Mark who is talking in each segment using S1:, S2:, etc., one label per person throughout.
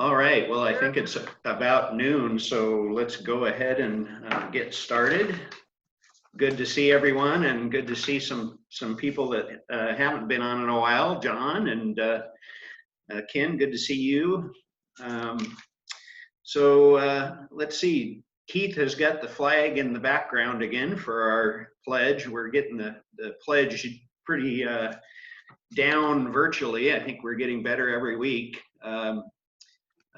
S1: All right, well, I think it's about noon, so let's go ahead and get started. Good to see everyone, and good to see some people that haven't been on in a while. John and Ken, good to see you. Let's see. Keith has got the flag in the background again for our pledge. We're getting the pledge pretty down virtually. I think we're getting better every week.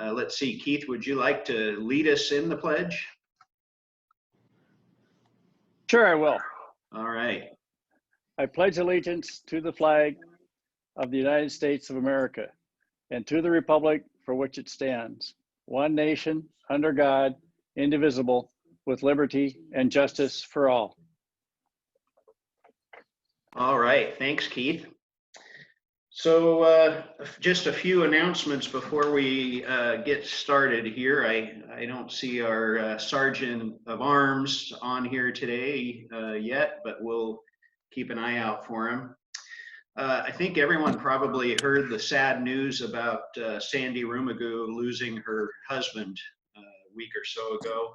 S1: Let's see, Keith, would you like to lead us in the pledge?
S2: Sure, I will.
S1: All right.
S2: I pledge allegiance to the flag of the United States of America and to the republic for which it stands, one nation, under God, indivisible, with liberty and justice for all.
S1: All right, thanks, Keith. So just a few announcements before we get started here. I don't see our Sergeant of Arms on here today yet, but we'll keep an eye out for him. I think everyone probably heard the sad news about Sandy Rumagoo losing her husband a week or so ago.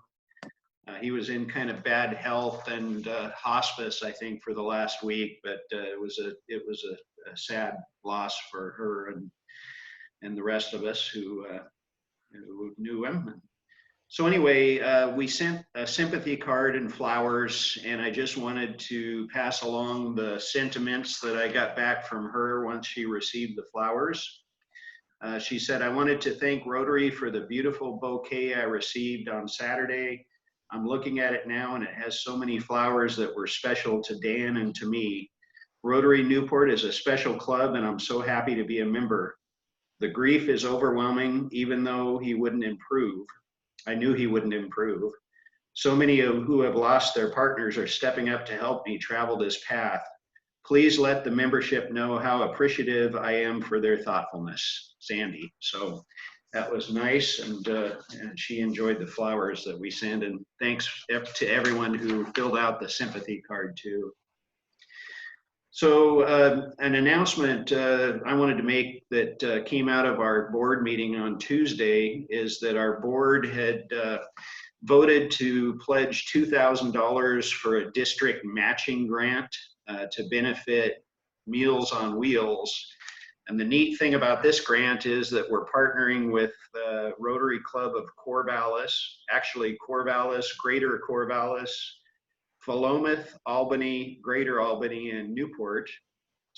S1: He was in kind of bad health and hospice, I think, for the last week, but it was a sad loss for her and the rest of us who knew him. So anyway, we sent a sympathy card and flowers, and I just wanted to pass along the sentiments that I got back from her once she received the flowers. She said, "I wanted to thank Rotary for the beautiful bouquet I received on Saturday. I'm looking at it now, and it has so many flowers that were special to Dan and to me. Rotary Newport is a special club, and I'm so happy to be a member. The grief is overwhelming, even though he wouldn't improve. I knew he wouldn't improve. So many who have lost their partners are stepping up to help me travel this path. Please let the membership know how appreciative I am for their thoughtfulness, Sandy." So that was nice, and she enjoyed the flowers that we sent, and thanks to everyone who filled out the sympathy card too. So an announcement I wanted to make that came out of our board meeting on Tuesday is that our board had voted to pledge $2,000 for a district matching grant to benefit Meals on Wheels. And the neat thing about this grant is that we're partnering with the Rotary Club of Corvallis, actually Corvallis, Greater Corvallis, Philomath, Albany, Greater Albany, and Newport.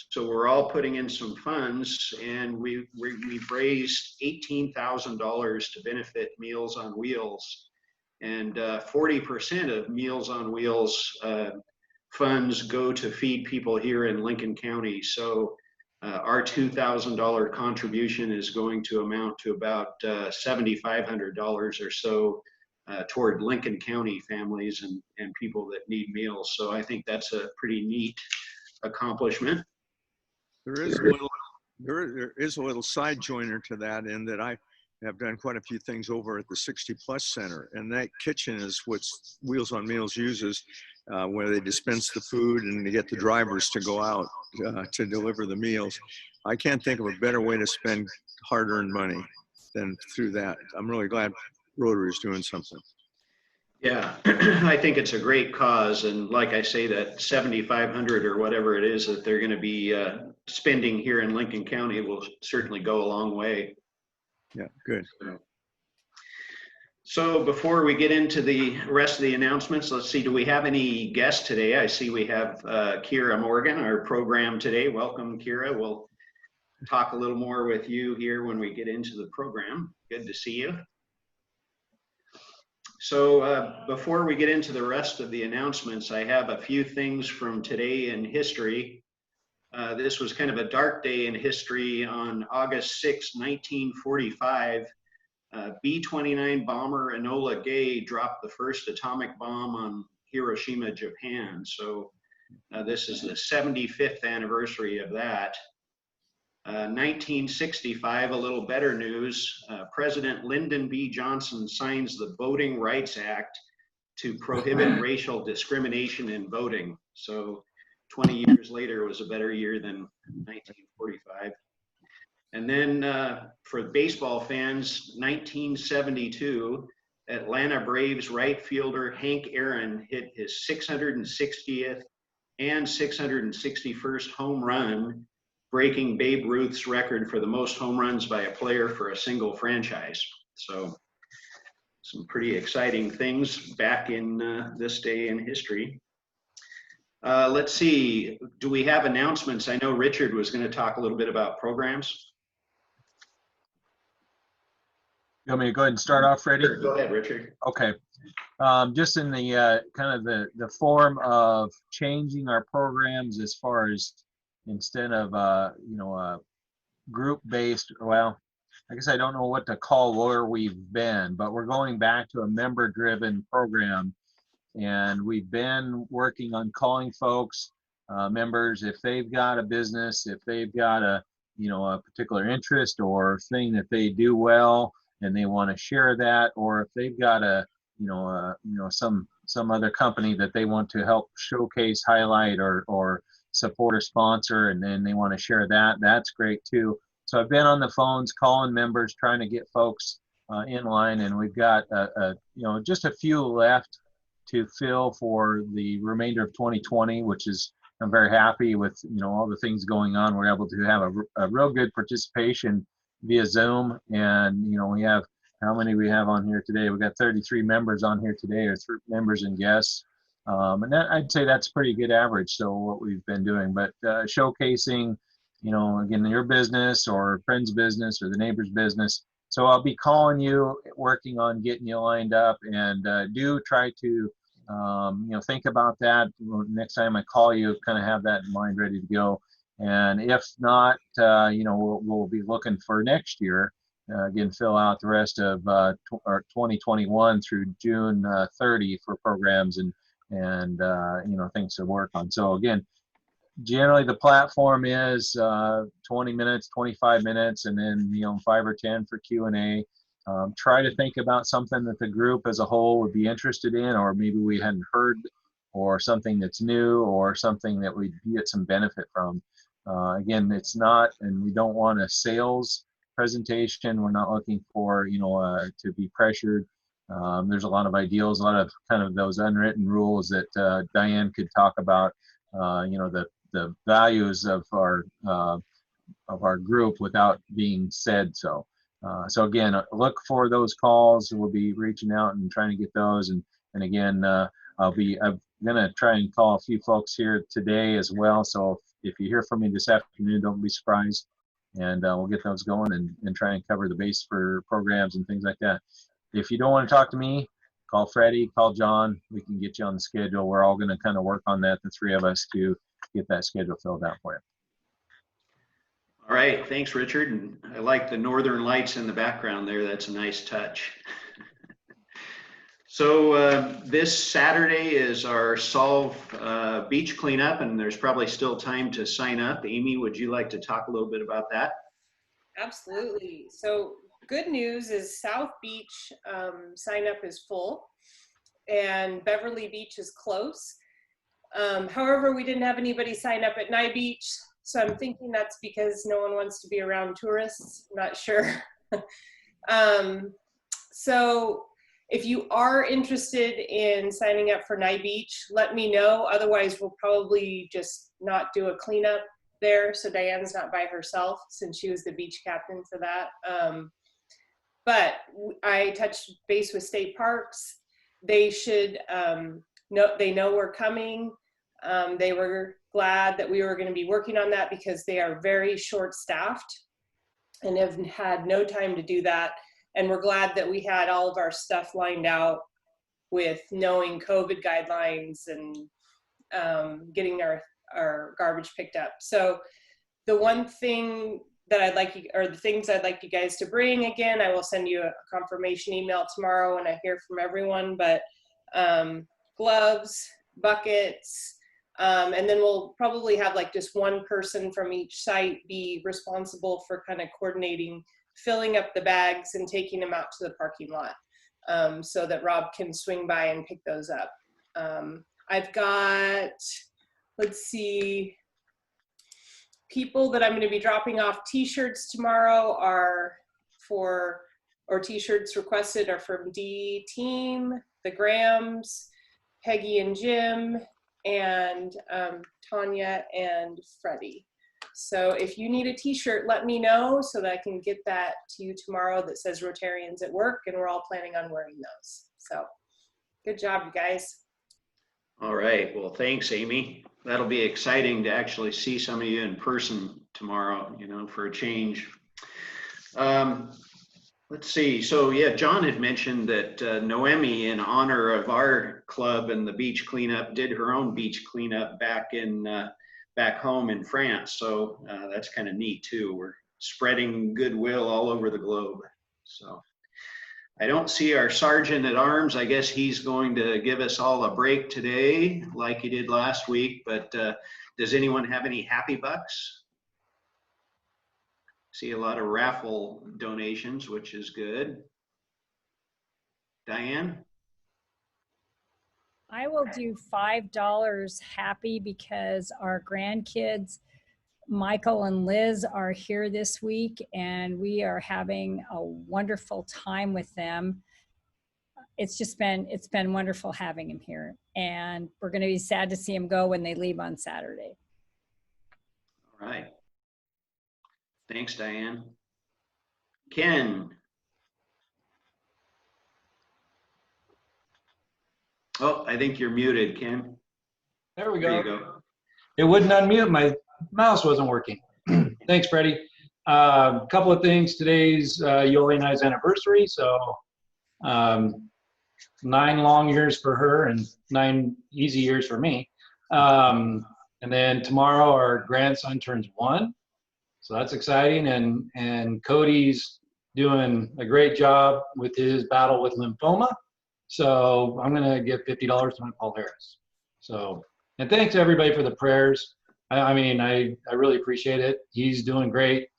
S1: So we're all putting in some funds, and we've raised $18,000 to benefit Meals on Wheels. And 40% of Meals on Wheels funds go to feed people here in Lincoln County. So our $2,000 contribution is going to amount to about $7,500 or so toward Lincoln County families and people that need meals. So I think that's a pretty neat accomplishment.
S3: There is a little side joiner to that, in that I have done quite a few things over at the 60 Plus Center, and that kitchen is what Wheels on Meals uses, where they dispense the food and they get the drivers to go out to deliver the meals. I can't think of a better way to spend hard-earned money than through that. I'm really glad Rotary is doing something.
S1: Yeah, I think it's a great cause, and like I say, that $7,500 or whatever it is that they're going to be spending here in Lincoln County will certainly go a long way.
S3: Yeah, good.
S1: So before we get into the rest of the announcements, let's see, do we have any guests today? I see we have Kira Morgan, our program today. Welcome, Kira. We'll talk a little more with you here when we get into the program. Good to see you. So before we get into the rest of the announcements, I have a few things from today in history. This was kind of a dark day in history. On August 6, 1945, B-29 bomber Enola Gay dropped the first atomic bomb on Hiroshima, Japan. So this is the 75th anniversary of that. 1965, a little better news. President Lyndon B. Johnson signs the Voting Rights Act to prohibit racial discrimination in voting. So 20 years later was a better year than 1945. And then for baseball fans, 1972, Atlanta Braves right fielder Hank Aaron hit his 660th and 661st home run, breaking Babe Ruth's record for the most home runs by a player for a single franchise. So some pretty exciting things back in this day in history. Let's see, do we have announcements? I know Richard was going to talk a little bit about programs.
S4: You want me to go ahead and start off, Freddie?
S1: Sure, go ahead, Richard.
S4: Okay. Just in the kind of the form of changing our programs as far as instead of you know, group-based, well, I guess I don't know what to call where we've been, but we're going back to a member-driven program, and we've been working on calling folks, members, if they've got a business, if they've got a, you know, a particular interest or thing that they do well and they want to share that, or if they've got a, you know, some other company that they want to help showcase, highlight, or support or sponsor, and then they want to share that, that's great too. So I've been on the phones calling members, trying to get folks in line, and we've got you know, just a few left to fill for the remainder of 2020, which is, I'm very happy with, you know, all the things going on. We're able to have a real good participation via Zoom, and you know, we have, how many we have on here today? We've got 33 members on here today, or 3 members and guests. And that, I'd say that's pretty good average. So what we've been doing, but showcasing, you know, again, your business or friend's business or the neighbor's business. So I'll be calling you, working on getting you lined up, and do try to, you know, think about that. Next time I call you, kind of have that in mind, ready to go. And if not, you know, we'll be looking for next year. Again, fill out the rest of 2021 through June 30 for programs and you know, things to work on. So again, generally the platform is 20 minutes, 25 minutes, and then, you know, 5 or 10 for Q&A. Try to think about something that the group as a whole would be interested in, or maybe we hadn't heard, or something that's new, or something that we get some benefit from. Again, it's not, and we don't want a sales presentation. We're not looking for, you know, to be pressured. There's a lot of ideals, a lot of kind of those unwritten rules that Diane could talk about, you know, the values of our group without being said so. So again, look for those calls. We'll be reaching out and trying to get those. And again, I'm gonna try and call a few folks here today as well. So if you hear from me this afternoon, don't be surprised. And we'll get those going and try and cover the base for programs and things like that. If you don't want to talk to me, call Freddie, call John. We can get you on the schedule. We're all going to kind of work on that, the 3 of us, to get that schedule filled out for you.
S1: All right, thanks, Richard. And I like the northern lights in the background there. That's a nice touch. So this Saturday is our Solve beach cleanup, and there's probably still time to sign up. Amy, would you like to talk a little bit about that?
S5: Absolutely. So good news is South Beach sign up is full, and Beverly Beach is close. However, we didn't have anybody sign up at Nye Beach, so I'm thinking that's because no one wants to be around tourists. I'm not sure. So if you are interested in signing up for Nye Beach, let me know. Otherwise, we'll probably just not do a cleanup there. So Diane's not by herself, since she was the beach captain for that. But I touched base with state parks. They should they know we're coming. They were glad that we were going to be working on that, because they are very short-staffed and have had no time to do that. And we're glad that we had all of our stuff lined out with knowing COVID guidelines and getting our garbage picked up. So the one thing that I'd like you, or the things I'd like you guys to bring, again, I will send you a confirmation email tomorrow when I hear from everyone, but gloves, buckets, and then we'll probably have like just one person from each site be responsible for kind of coordinating, filling up the bags and taking them out to the parking lot, so that Rob can swing by and pick those up. I've got, let's see, people that I'm going to be dropping off t-shirts tomorrow are or t-shirts requested are from D Team, the Grahams, Peggy and Jim, and Tanya and Freddie. So if you need a t-shirt, let me know so that I can get that to you tomorrow that says Rotarians at Work, and we're all planning on wearing those. So good job, you guys.
S1: All right. Well, thanks, Amy. That'll be exciting to actually see some of you in person tomorrow, you know, for a change. Let's see. So yeah, John had mentioned that Noemi, in honor of our club and the beach cleanup, did her own beach cleanup back home in France. So that's kind of neat too. We're spreading goodwill all over the globe. So I don't see our sergeant at arms. I guess he's going to give us all a break today, like he did last week. But does anyone have any happy bucks? See a lot of raffle donations, which is good. Diane?
S6: I will do $5 happy because our grandkids, Michael and Liz, are here this week and we are having a wonderful time with them. It's been wonderful having them here, and we're going to be sad to see them go when they leave on Saturday.
S1: All right. Thanks, Diane. Ken? Oh, I think you're muted, Ken.
S7: There we
S1: There
S7: go.
S1: you go.
S7: It wouldn't unmute. My mouse wasn't working. Thanks, Freddie. A couple of things. Today's Yoli and I's anniversary. So 9 long years for her and 9 easy years for me. And then tomorrow our grandson turns 1. So that's exciting. And Cody's doing a great job with his battle with lymphoma. So I'm going to give $50 to my Paul Harris. So, and thanks everybody for the prayers. I mean, I really appreciate it. He's doing great,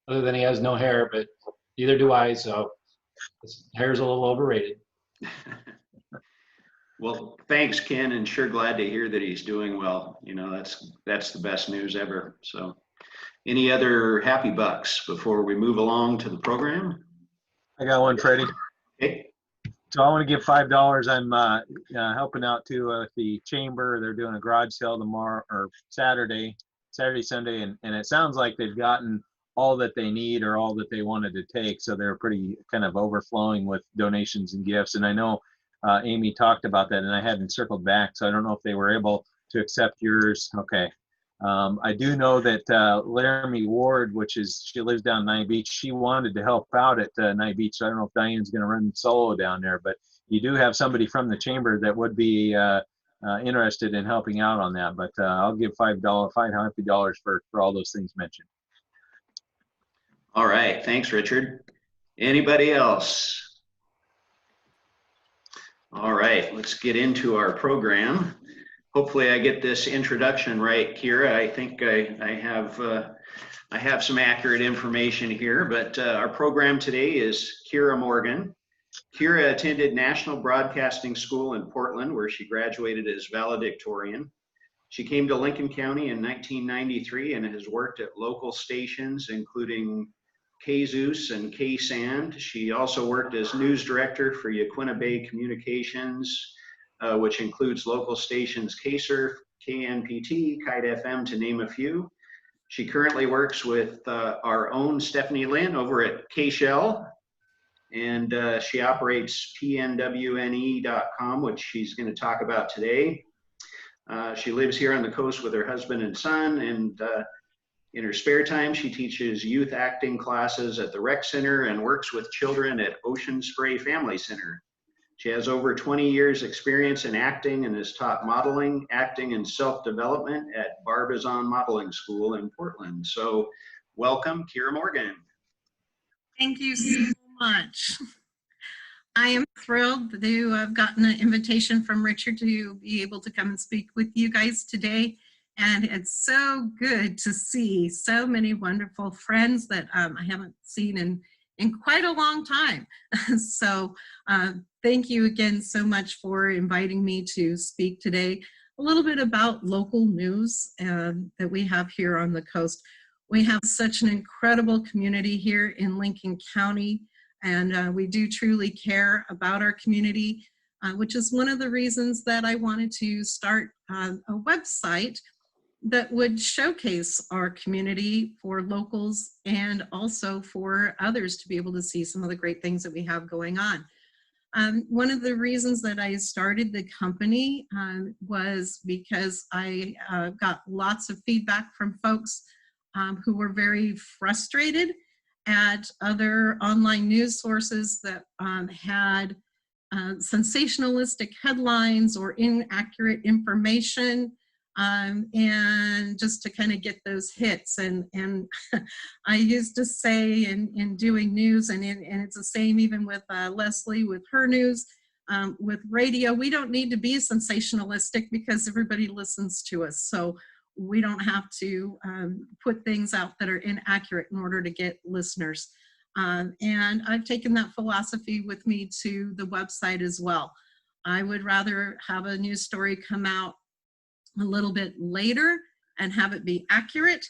S7: other than he has no hair, but neither do I. So his hair's a little overrated.
S1: Well, thanks, Ken, and sure glad to hear that he's doing well. You know, that's the best news ever. So any other happy bucks before we move along to the program?
S4: I got one, Freddie.
S1: Okay.
S4: So I want to give $5. I'm helping out too with the chamber. They're doing a garage sale tomorrow or Saturday, Sunday, and it sounds like they've gotten all that they need or all that they wanted to take. So they're pretty kind of overflowing with donations and gifts. And I know Amy talked about that, and I hadn't circled back, so I don't know if they were able to accept yours. Okay. I do know that Laramie Ward, she lives down Nye Beach, she wanted to help out at Nye Beach. So I don't know if Diane's going to run solo down there, but you do have somebody from the chamber that would be interested in helping out on that. But I'll give $5 for all those things mentioned.
S1: All right. Thanks, Richard. Anybody else? All right. Let's get into our program. Hopefully I get this introduction right, Kira. I think I have some accurate information here, but our program today is Kira Morgan. Kira attended National Broadcasting School in Portland, where she graduated as valedictorian. She came to Lincoln County in 1993 and has worked at local stations, including KZUS and KSAND. She also worked as news director for Yaquina Bay Communications, which includes local stations KSURF, KNPT, Kite FM, to name a few. She currently works with our own Stephanie Lynn over at KShell, and she operates pnwne.com, which she's going to talk about today. She lives here on the coast with her husband and son, and in her spare time, she teaches youth acting classes at the Rec Center and works with children at Ocean Spray Family Center. She has over 20 years experience in acting and has taught modeling, acting, and self-development at Barbizon Modeling School in Portland. So welcome, Kira Morgan.
S8: Thank you so much. I am thrilled to have gotten an invitation from Richard to be able to come and speak with you guys today. And it's so good to see so many wonderful friends that I haven't seen in quite a long time. So thank you again so much for inviting me to speak today. a little bit about local news that we have here on the coast. We have such an incredible community here in Lincoln County, and we do truly care about our community, which is one of the reasons that I wanted to start a website that would showcase our community for locals and also for others to be able to see some of the great things that we have going on. One of the reasons that I started the company was because I got lots of feedback from folks who were very frustrated at other online news sources that had sensationalistic headlines or inaccurate information, and just to kind of get those hits. And I used to say in doing news, and it's the same even with Leslie with her news, with radio, we don't need to be sensationalistic because everybody listens to us. So we don't have to put things out that are inaccurate in order to get listeners. And I've taken that philosophy with me to the website as well. I would rather have a news story come out a little bit later and have it be accurate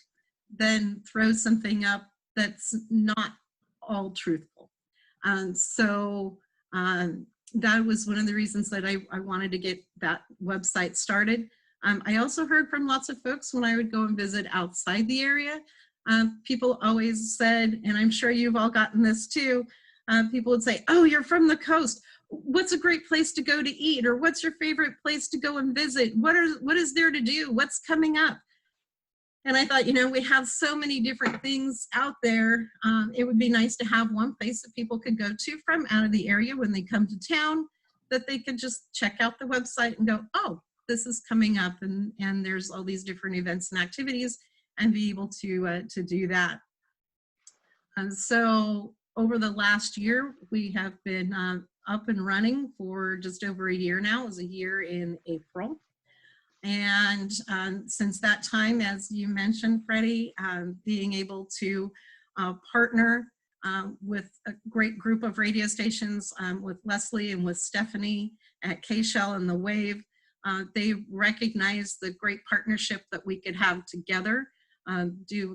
S8: than throw something up that's not all truthful. So that was one of the reasons that I wanted to get that website started. I also heard from lots of folks when I would go and visit outside the area. People always said, and I'm sure you've all gotten this too, people would say, oh, you're from the coast. What's a great place to go to eat? Or what's your favorite place to go and visit? What is there to do? What's coming up? And I thought, you know, we have so many different things out there. It would be nice to have one place that people could go to from out of the area when they come to town, that they could just check out the website and go, oh, this is coming up, and there's all these different events and activities, and be able to do that. And so over the last year, we have been up and running for just over a year now. It was a year in April. And since that time, as you mentioned, Freddie, being able to partner with a great group of radio stations, with Leslie and with Stephanie at K-Shell and The Wave, they recognized the great partnership that we could have together,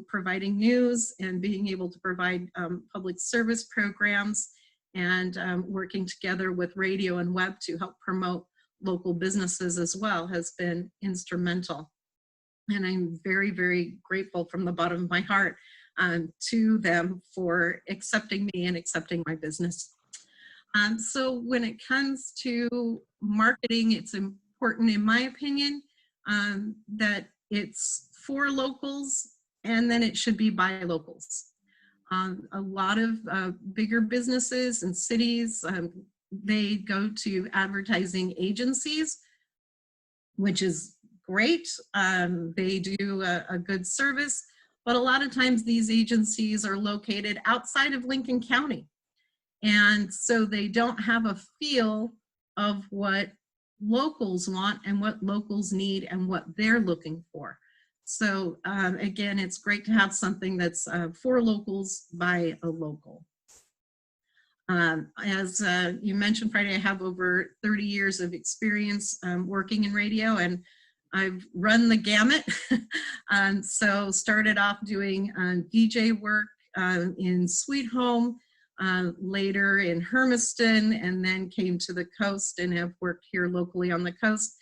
S8: providing news and being able to provide public service programs, and working together with radio and web to help promote local businesses as well has been instrumental. And I'm very, very grateful from the bottom of my heart to them for accepting me and accepting my business. So when it comes to marketing, it's important, in my opinion, that it's for locals, and then it should be by locals. A lot of bigger businesses and cities, they go to advertising agencies, which is great. They do a good service, but a lot of times these agencies are located outside of Lincoln County. And so they don't have a feel of what locals want and what locals need and what they're looking for. So again, it's great to have something that's for locals by a local. As you mentioned, Friday, I have over 30 years of experience working in radio, and I've run the gamut. So started off doing DJ work in Sweet Home, later in Hermiston, and then came to the coast and have worked here locally on the coast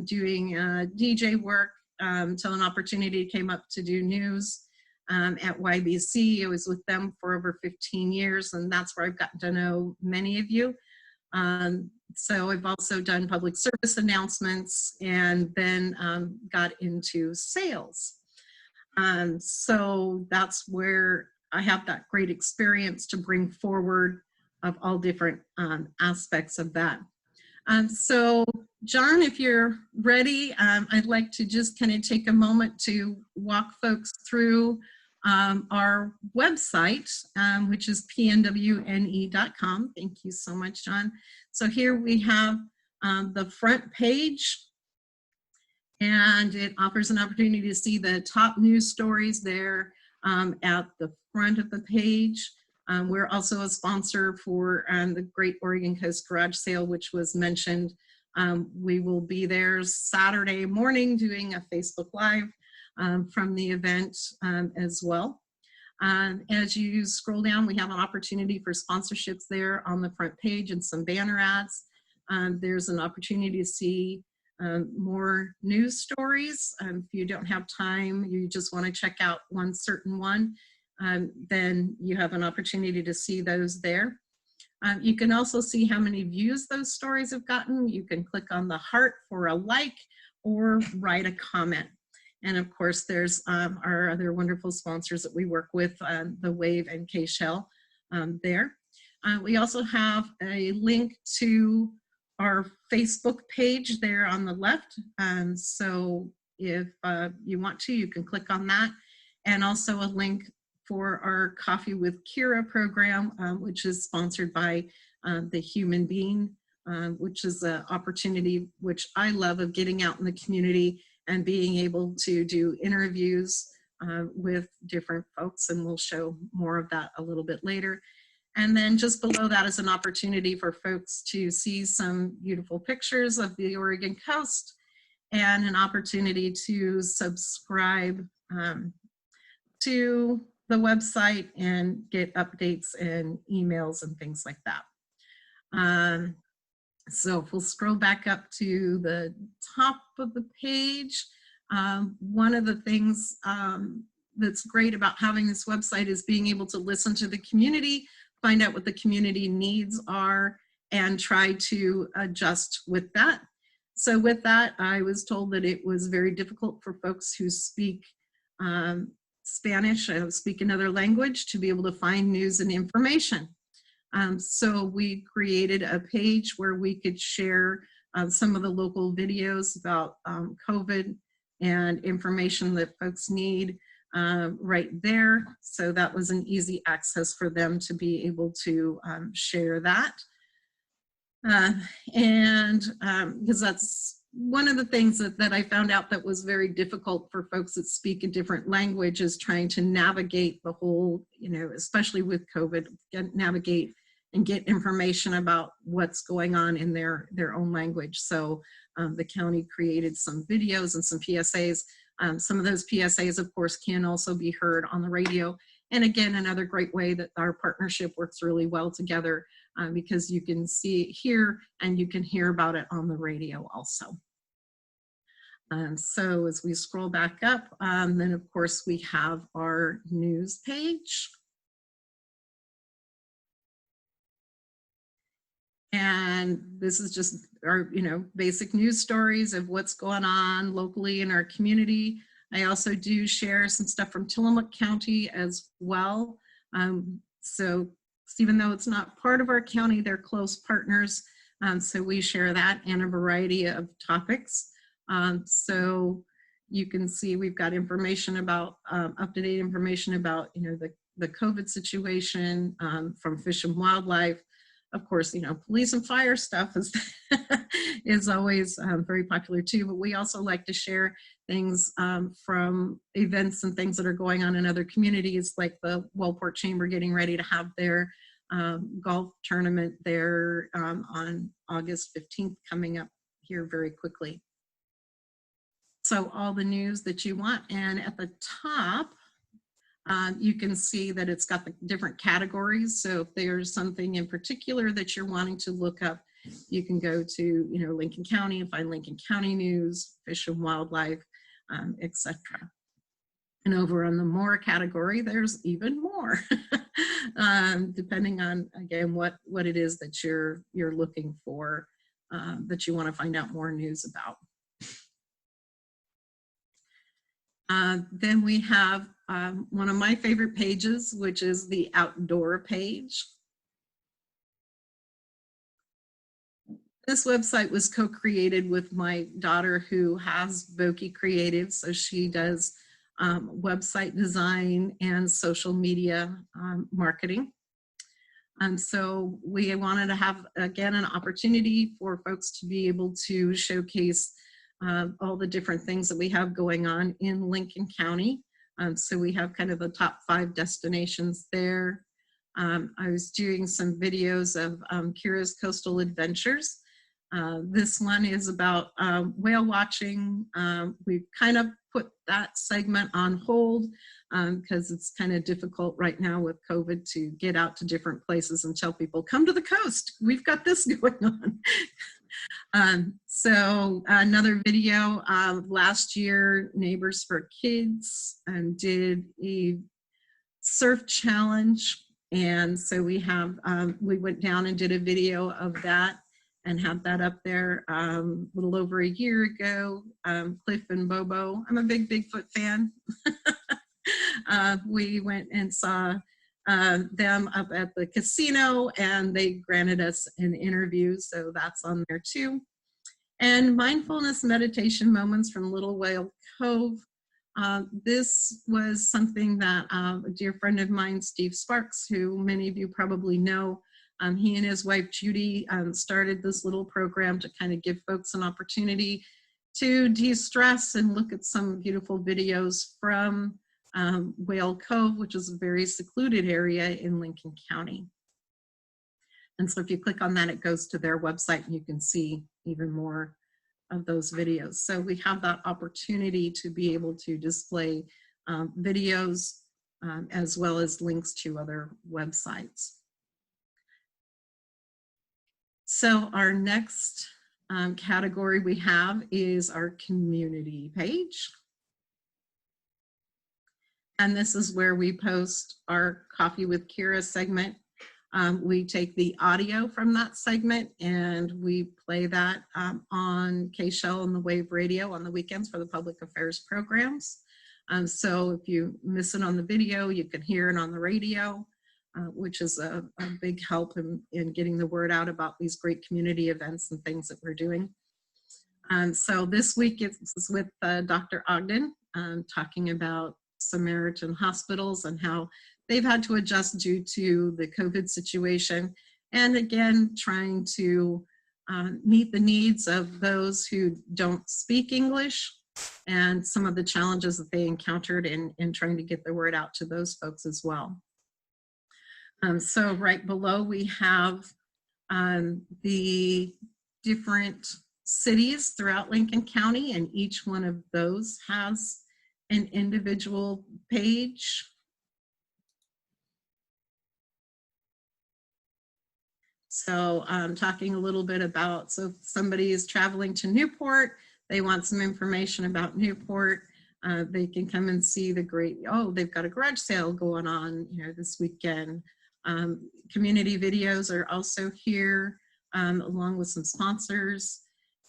S8: doing DJ work until an opportunity came up to do news at YBC. I was with them for over 15 years, and that's where I've gotten to know many of you. So I've also done public service announcements, and then got into sales. So that's where I have that great experience to bring forward of all different aspects of that. So John, if you're ready, I'd like to just kind of take a moment to walk folks through our website, which is pnwne.com. Thank you so much, John. So here we have the front page, and it offers an opportunity to see the top news stories there at the front of the page. We're also a sponsor for the Great Oregon Coast Garage Sale, which was mentioned We will be there Saturday morning doing a Facebook Live from the event as well. As you scroll down, we have an opportunity for sponsorships there on the front page and some banner ads. There's an opportunity to see more news stories. If you don't have time, you just want to check out one certain one, then you have an opportunity to see those there. You can also see how many views those stories have gotten. You can click on the heart for a like or write a comment. And of course, there's our other wonderful sponsors that we work with, the Wave and K-Shell there. We also have a link to our Facebook page there on the left. So if you want to, you can click on that. And also a link for our Coffee with Kira program, which is sponsored by the Human Being, which is an opportunity which I love of getting out in the community and being able to do interviews with different folks, and we'll show more of that a little bit later. And then just below that is an opportunity for folks to see some beautiful pictures of the Oregon coast and an opportunity to subscribe to the website and get updates and emails and things like that. So if we'll scroll back up to the top of the page, one of the things that's great about having this website is being able to listen to the community, find out what the community needs are, and try to adjust with that. So with that, I was told that it was very difficult for folks who speak Spanish, speak another language, to be able to find news and information. So we created a page where we could share some of the local videos about COVID and information that folks need right there. So that was an easy access for them to be able to share that. Because that's one of the things that I found out that was very difficult for folks that speak a different language, is trying to navigate the whole, especially with COVID, navigate and get information about what's going on in their own language. So the county created some videos and some PSAs. Some of those PSAs, of course, can also be heard on the radio. And again, another great way that our partnership works really well together, because you can see it here and you can hear about it on the radio also. So as we scroll back up, then of course we have our news page. And this is just our, basic news stories of what's going on locally in our community. I also do share some stuff from Tillamook County as well. So even though it's not part of our county, they're close partners. So we share that and a variety of topics. So you can see we've got information about, up-to-date information about, the COVID situation from Fish and Wildlife. Of course, police and fire stuff is, is always very popular too, but we also like to share things from events and things that are going on in other communities, like the Wellport Chamber getting ready to have their golf tournament there on August 15th, coming up here very quickly. So all the news that you want. And at the top, you can see that it's got the different categories. So if there's something in particular that you're wanting to look up, you can go to, Lincoln County and find Lincoln County news, Fish and Wildlife, etc. And over on the more category, there's even more, depending on, again, what it is that you're looking for, that you want to find out more news about. Then we have one of my favorite pages, which is the outdoor page. This website was co-created with my daughter, who has Voki Creative, so she does website design and social media marketing. So we wanted to have, again, an opportunity for folks to be able to showcase all the different things that we have going on in Lincoln County. So we have kind of the top 5 destinations there. I was doing some videos of Kira's Coastal Adventures. This one is about whale watching. We've kind of put that segment on hold because it's kind of difficult right now with COVID to get out to different places and tell people, come to the coast. We've got this going on. So another video, last year, Neighbors for Kids did a surf challenge. And so we have, we went down and did a video of that and had that up there a little over a year ago. Cliff and Bobo, I'm a big Bigfoot fan. We went and saw them up at the casino, and they granted us an interview, so that's on there too. And mindfulness meditation moments from Little Whale Cove. This was something that a dear friend of mine, Steve Sparks, who many of you probably know, he and his wife Judy started this little program to kind of give folks an opportunity to de-stress and look at some beautiful videos from Whale Cove, which is a very secluded area in Lincoln County. And so if you click on that, it goes to their website and you can see even more of those videos. So we have that opportunity to be able to display videos as well as links to other websites. So our next category we have is our community page. And this is where we post our Coffee with Kira segment. We take the audio from that segment and we play that on K-Shell and the Wave Radio on the weekends for the public affairs programs. So if you miss it on the video, you can hear it on the radio, which is a big help in getting the word out about these great community events and things that we're doing. So this week it's with Dr. Ogden talking about Samaritan hospitals and how they've had to adjust due to the COVID situation. And again, trying to meet the needs of those who don't speak English and some of the challenges that they encountered in trying to get the word out to those folks as well. So right below we have the different cities throughout Lincoln County, and each one of those has an individual page. So talking a little bit about, so if somebody is traveling to Newport, they want some information about Newport, they can come and see the great, oh, they've got a garage sale going on, you know, this weekend. Community videos are also here, along with some sponsors,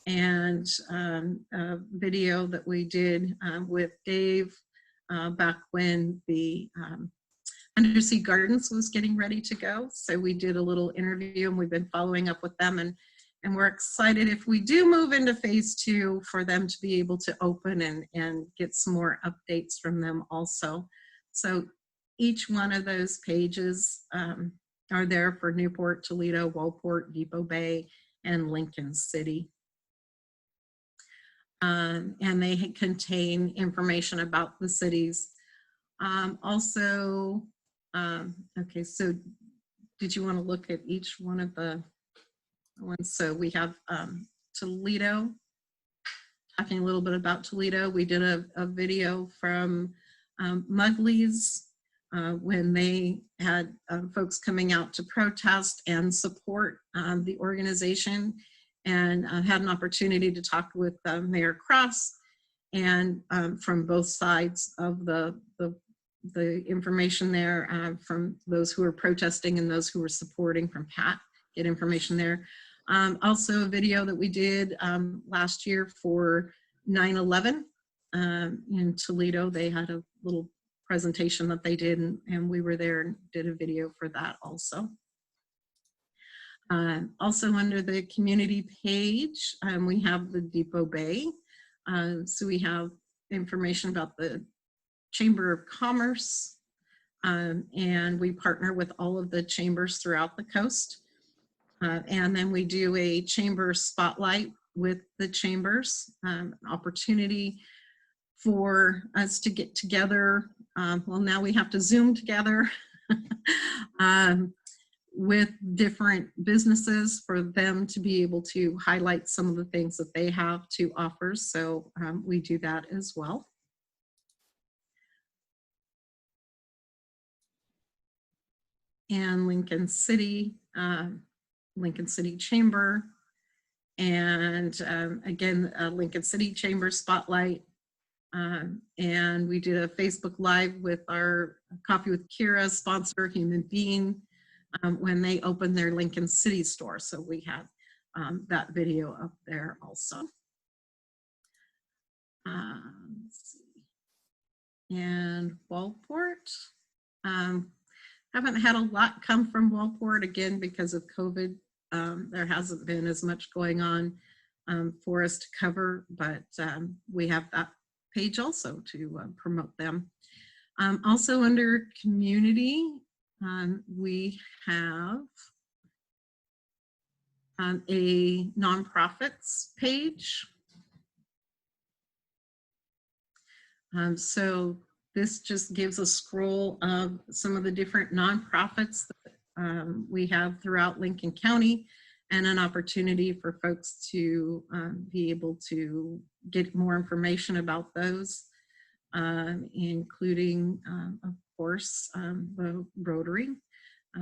S8: and a video that we did with Dave back when the Undersea Gardens was getting ready to go. So we did a little interview and we've been following up with them, and we're excited if we do move into phase 2 for them to be able to open and get some more updates from them also. So each one of those pages are there for Newport, Toledo, Walport, Depot Bay, and Lincoln City. And they contain information about the cities. Also, okay, so did you want to look at each one of the ones? So we have Toledo, talking a little bit about Toledo. We did a video from Mugley's when they had folks coming out to protest and support the organization, and had an opportunity to talk with Mayor Cross, and from both sides of the information there, from those who were protesting and those who were supporting from Pat, get information there. Also a video that we did last year for 9/11 in Toledo. They had a little presentation that they did, and we were there and did a video for that also. Also under the community page, we have the Depot Bay. So we have information about the Chamber of Commerce, and we partner with all of the chambers throughout the coast. And then we do a chamber spotlight with the chambers, an opportunity for us to get together. Well, now we have to Zoom together. with different businesses for them to be able to highlight some of the things that they have to offer. So we do that as well. And Lincoln City Chamber, and again, Lincoln City Chamber Spotlight. And we did a Facebook Live with our Coffee with Kira sponsor, Human Being, when they opened their Lincoln City store. So we had that video up there also. Let's see. And Wallport. Haven't had a lot come from Wallport, again, because of COVID. There hasn't been as much going on for us to cover, but we have that page also to promote them. Also under community, we have a nonprofits page. So this just gives a scroll of some of the different nonprofits that we have throughout Lincoln County, and an opportunity for folks to be able to get more information about those, including, of course, the Rotary.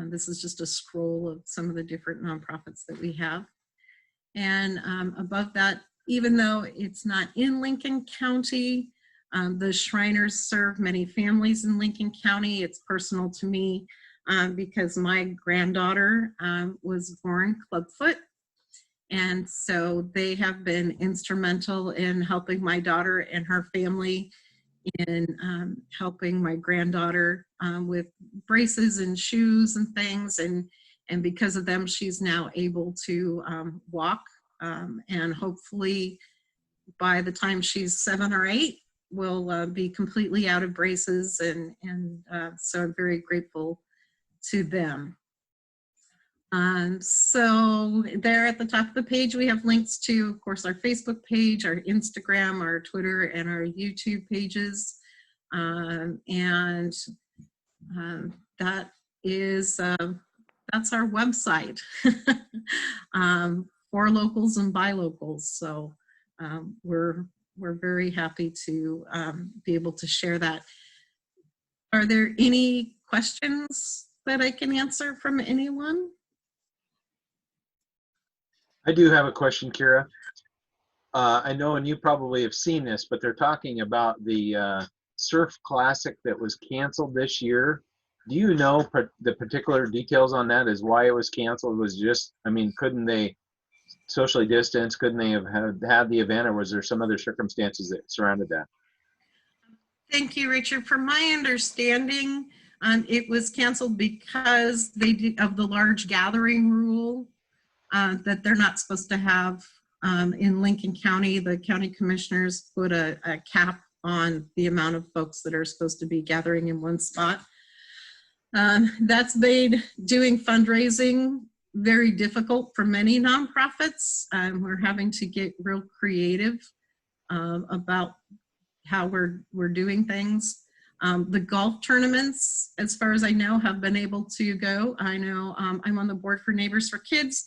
S8: This is just a scroll of some of the different nonprofits that we have. And above that, even though it's not in Lincoln County, the Shriners serve many families in Lincoln County. It's personal to me because my granddaughter was born clubfoot. And so they have been instrumental in helping my daughter and her family in helping my granddaughter with braces and shoes and things. And because of them, she's now able to walk. And hopefully by the time she's 7 or 8, will be completely out of braces, and so I'm very grateful to them. So there at the top of the page, we have links to, of course, our Facebook page, our Instagram, our Twitter, and our YouTube pages. That is, that's our website for locals and by locals. So we're very happy to be able to share that. Are there any questions that I can answer from anyone?
S4: I do have a question, Kira. I know, and you probably have seen this, but they're talking about the Surf Classic that was canceled this year. Do you know the particular details on that? Is why it was canceled? Was just, I mean, couldn't they socially distance? Couldn't they have had the event, or was there some other circumstances that surrounded that?
S8: Thank you, Richard. From my understanding, it was canceled because of the large gathering rule that they're not supposed to have in Lincoln County. The county commissioners put a cap on the amount of folks that are supposed to be gathering in one spot. That's made doing fundraising very difficult for many nonprofits. We're having to get real creative about how we're doing things. The golf tournaments, as far as I know, have been able to go. I know I'm on the board for Neighbors for Kids,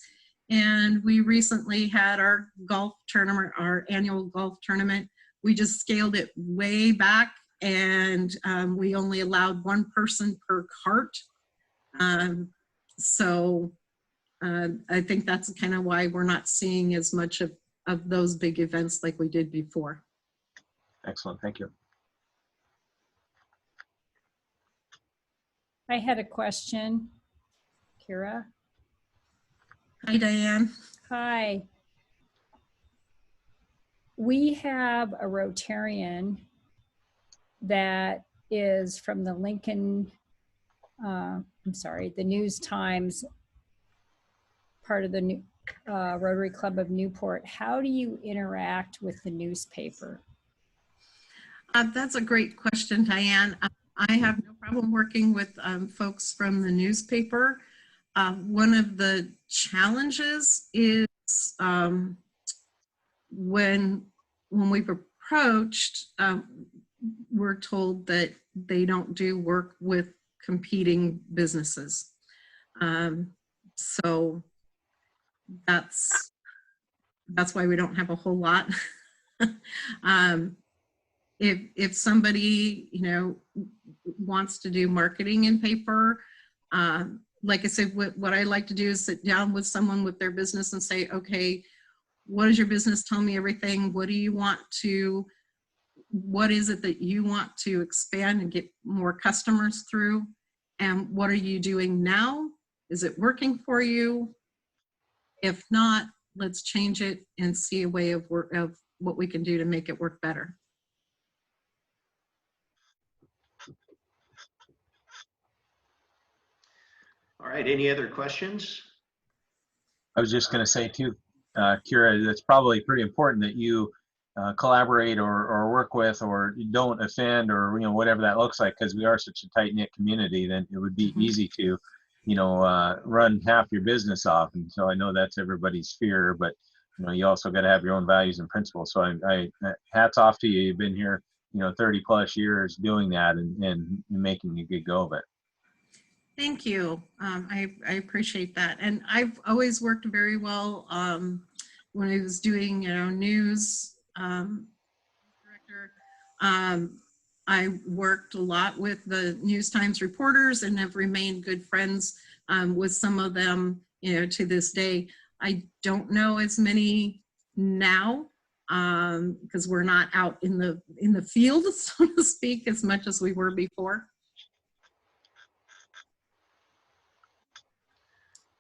S8: and we recently had our golf tournament, our annual golf tournament. We just scaled it way back, and we only allowed 1 person per cart. So I think that's kind of why we're not seeing as much of those big events like we did before.
S4: Excellent, thank you.
S6: I had a question, Kira.
S8: Hi, Diane.
S6: Hi. We have a Rotarian that is from the Lincoln, the News Times, part of the Rotary Club of Newport. How do you interact with the newspaper?
S8: That's a great question, Diane. I have no problem working with folks from the newspaper. One of the challenges is when we've approached, we're told that they don't do work with competing businesses. So that's why we don't have a whole lot. If somebody, you know, wants to do marketing in paper, like I said, what I like to do is sit down with someone with their business and say, okay, what does your business tell me everything? What is it that you want to expand and get more customers through? And what are you doing now? Is it working for you? If not, let's change it and see a way of what we can do to make it work better.
S1: All right, any other questions?
S4: I was just going to say too, Kira, that's probably pretty important that you collaborate or work with, or don't offend, or, you know, whatever that looks like, because we are such a tight knit community. Then it would be easy to, you know, run half your business off. And so I know that's everybody's fear, but you know, you also got to have your own values and principles. So I hats off to you. You've been here, you know, 30 plus years doing that and making a good go of it.
S8: Thank you. I appreciate that. And I've always worked very well when I was doing, you know, news director. I worked a lot with the News Times reporters and have remained good friends with some of them, you know, to this day. I don't know as many now because we're not out in the field, so to speak, as much as we were before.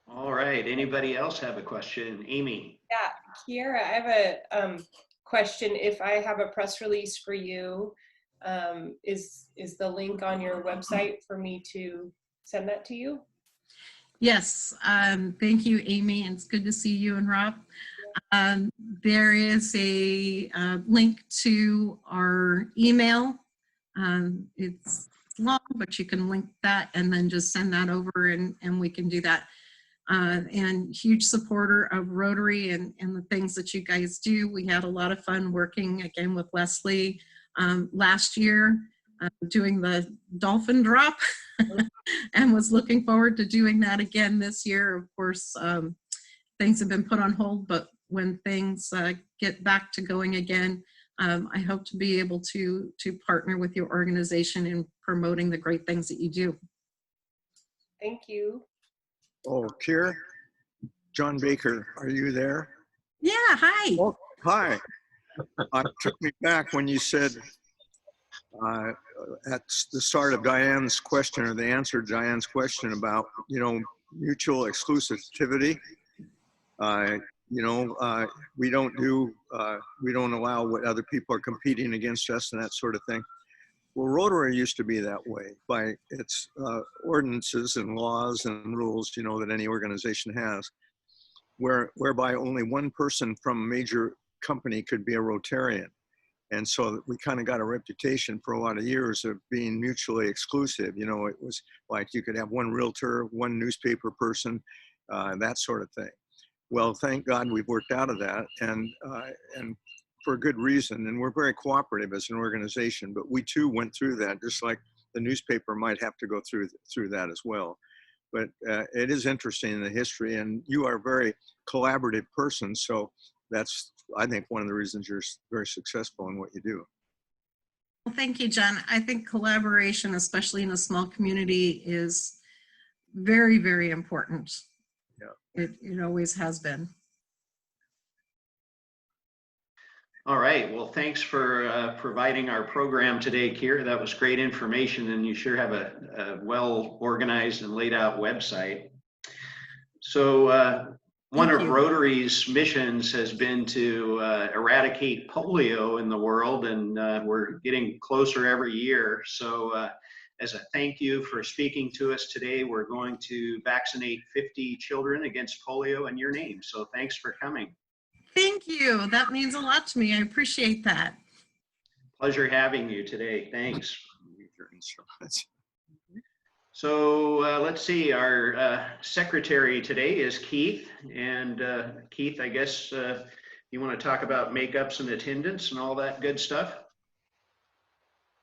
S1: All right, anybody else have a question? Amy?
S5: Yeah, Kiera, I have a question. If I have a press release for you, is the link on your website for me to send that to you?
S8: Yes, thank you, Amy, and it's good to see you and Rob. There is a link to our email. It's long, but you can link that and then just send that over and we can do that. And huge supporter of Rotary and the things that you guys do. We had a lot of fun working again with Leslie last year doing the dolphin drop and was looking forward to doing that again this year. Of course, things have been put on hold, but when things get back to going again, I hope to be able to partner with your organization in promoting the great things that you do.
S5: Thank you.
S3: Oh, Kira, John Baker, are you there?
S8: Yeah, hi.
S3: Oh, hi. It took me back when you said at the start of Diane's question, or the answer to Diane's question about, you know, mutual exclusivity. You know, we don't allow what other people are competing against us and that sort of thing. Well, Rotary used to be that way by its ordinances and laws and rules, you know, that any organization has, whereby only one person from a major company could be a Rotarian. And so we kind of got a reputation for a lot of years of being mutually exclusive. You know, it was like you could have one realtor, one newspaper person, that sort of thing. Well, thank God we've worked out of that, and for a good reason. And we're very cooperative as an organization, but we too went through that, just like the newspaper might have to go through that as well. But it is interesting in the history, and you are a very collaborative person. So that's, I think, one of the reasons you're very successful in what you do.
S8: Well, thank you, John. I think collaboration, especially in a small community, is very, very important. Yeah. It always has been.
S1: All right, well, thanks for providing our program today, Kira. That was great information, and you sure have a well-organized and laid out website. So one of Rotary's missions has been to eradicate polio in the world, and we're getting closer every year. So as a thank you for speaking to us today, we're going to vaccinate 50 children against polio in your name. So thanks for coming.
S8: Thank you. That means a lot to me. I appreciate that.
S1: Pleasure having you today. Thanks. So let's see, our secretary today is Keith. And Keith, I guess you want to talk about makeups and attendance and all that good stuff?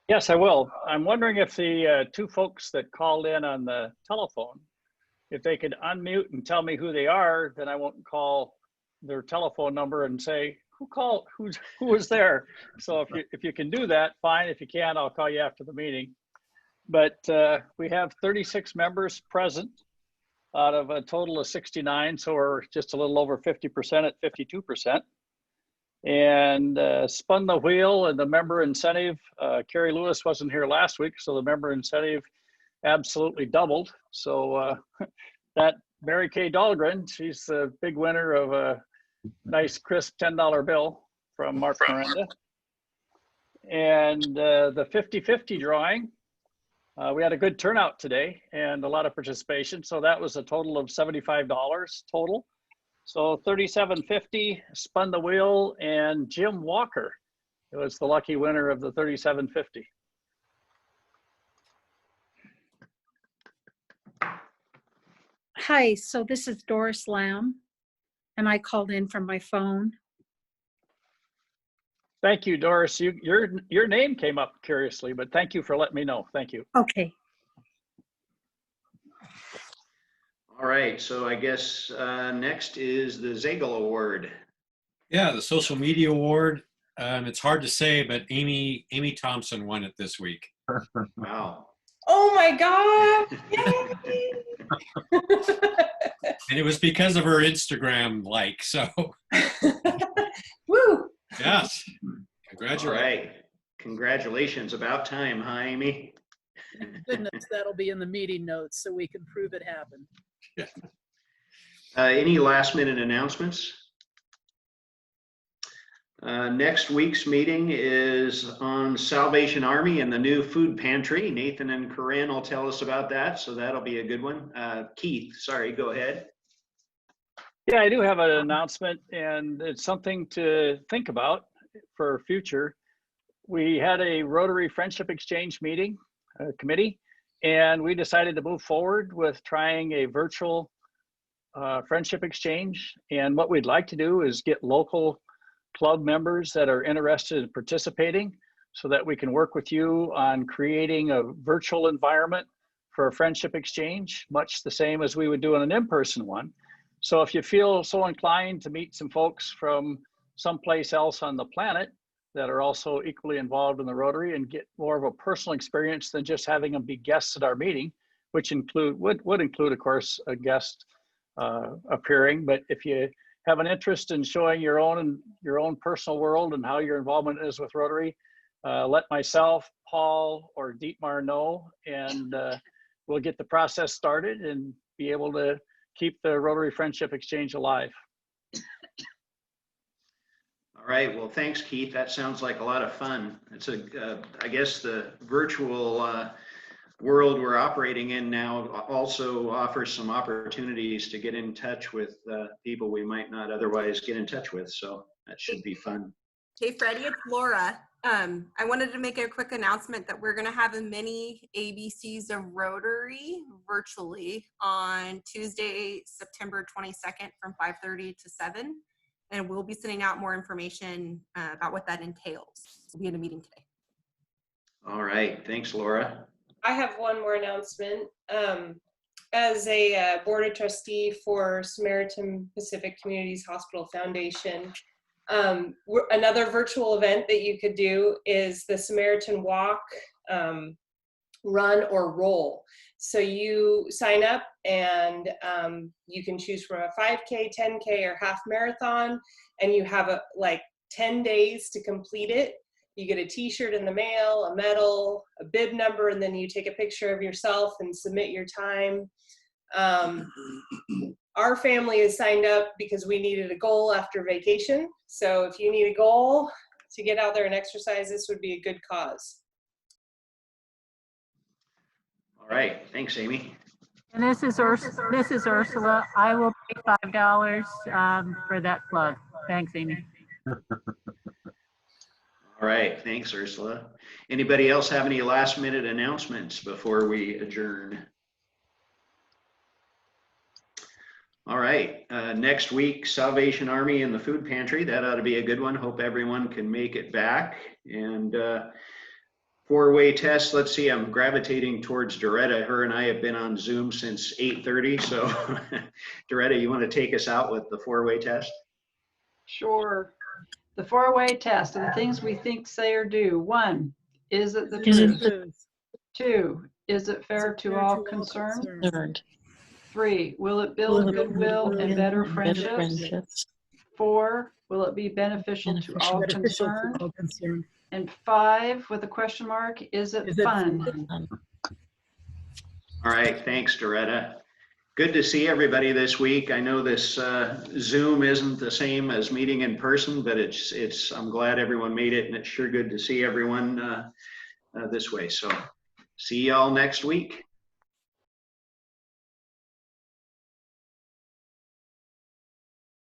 S2: Yes, I will. I'm wondering if the two folks that called in on the telephone, if they could unmute and tell me who they are, then I won't call their telephone number and say, who was there? So if you can do that, fine. If you can't, I'll call you after the meeting. But we have 36 members present out of a total of 69. So we're just a little over 50% at 52%. And spun the wheel and the member incentive. Carrie Lewis wasn't here last week, so the member incentive absolutely doubled. So that Mary Kay Dahlgren, she's the big winner of a nice crisp $10 bill from Mark Miranda. And the 50-50 drawing, we had a good turnout today and a lot of participation. So that was a total of $75 total. So 37.50 spun the wheel, and Jim Walker was the lucky winner of the 37.50.
S9: Hi, so this is Doris Lamb, and I called in from my phone.
S2: Thank you, Doris. Your name came up curiously, but thank you for letting me know. Thank you.
S9: Okay.
S1: All right, so I guess next is the Zagel Award.
S10: Yeah, the social media award. It's hard to say, but Amy Thompson won it this week.
S1: Wow.
S5: Oh my God. Yay.
S10: And it was because of her Instagram like, so.
S5: Woo.
S10: Yes,
S1: All
S10: congratulations.
S1: right, congratulations. About time, huh, Amy?
S11: Goodness, that'll be in the meeting notes so we can prove it happened.
S10: Yeah.
S1: Any last minute announcements? Next week's meeting is on Salvation Army and the new food pantry. Nathan and Corinne will tell us about that, so that'll be a good one. Keith, sorry, go ahead.
S2: Yeah, I do have an announcement, and it's something to think about for future. We had a Rotary Friendship Exchange meeting, committee, and we decided to move forward with trying a virtual friendship exchange. And what we'd like to do is get local club members that are interested in participating so that we can work with you on creating a virtual environment for a friendship exchange, much the same as we would do in an in-person one. So if you feel so inclined to meet some folks from someplace else on the planet that are also equally involved in the Rotary and get more of a personal experience than just having them be guests at our meeting, which would include, of course, a guest appearing. But if you have an interest in showing your own personal world and how your involvement is with Rotary, let myself, Paul, or Dietmar know, and we'll get the process started and be able to keep the Rotary Friendship Exchange alive.
S1: All right, well, thanks, Keith. That sounds like a lot of fun. It's I guess the virtual world we're operating in now also offers some opportunities to get in touch with people we might not otherwise get in touch with. So that should be fun.
S12: Hey, Freddie, it's Laura. I wanted to make a quick announcement that we're going to have a mini ABCs of Rotary virtually on Tuesday, September 22nd from 5:30 to 7. And we'll be sending out more information about what that entails. We'll be in a meeting today.
S1: All right, thanks, Laura.
S5: I have one more announcement. As a board of trustee for Samaritan Pacific Communities Hospital Foundation, another virtual event that you could do is the Samaritan Walk, Run, or Roll. So you sign up and you can choose from a 5K, 10K, or half marathon, and you have like 10 days to complete it. You get a t-shirt in the mail, a medal, a bib number, and then you take a picture of yourself and submit your time. Our family is signed up because we needed a goal after vacation. So if you need a goal to get out there and exercise, this would be a good cause.
S1: All right, thanks, Amy.
S13: And this is Ursula. I will pay $5 for that plug. Thanks, Amy.
S1: All right, thanks, Ursula. Anybody else have any last minute announcements before we adjourn? All right, next week, Salvation Army and the food pantry. That ought to be a good one. Hope everyone can make it back. And Four-way test, let's see, I'm gravitating towards Doretta. Her and I have been on Zoom since 8:30, so Doretta, you want to take us out with the four-way test?
S14: Sure. The four-way test of the things we think, say, or do. 1, is it the
S9: Is it
S14: truth? 2, is it fair to all concerned?
S9: concerned?
S14: 3, will it build goodwill and better friendships? 4, will it be beneficial to all
S11: Beneficial to
S14: concerned?
S11: all concerned.
S14: And 5, with a question mark, is it fun?
S1: All right, thanks, Doretta. Good to see everybody this week. I know this Zoom isn't the same as meeting in person, but I'm glad everyone made it, and it's sure good to see everyone this way. So see y'all next week.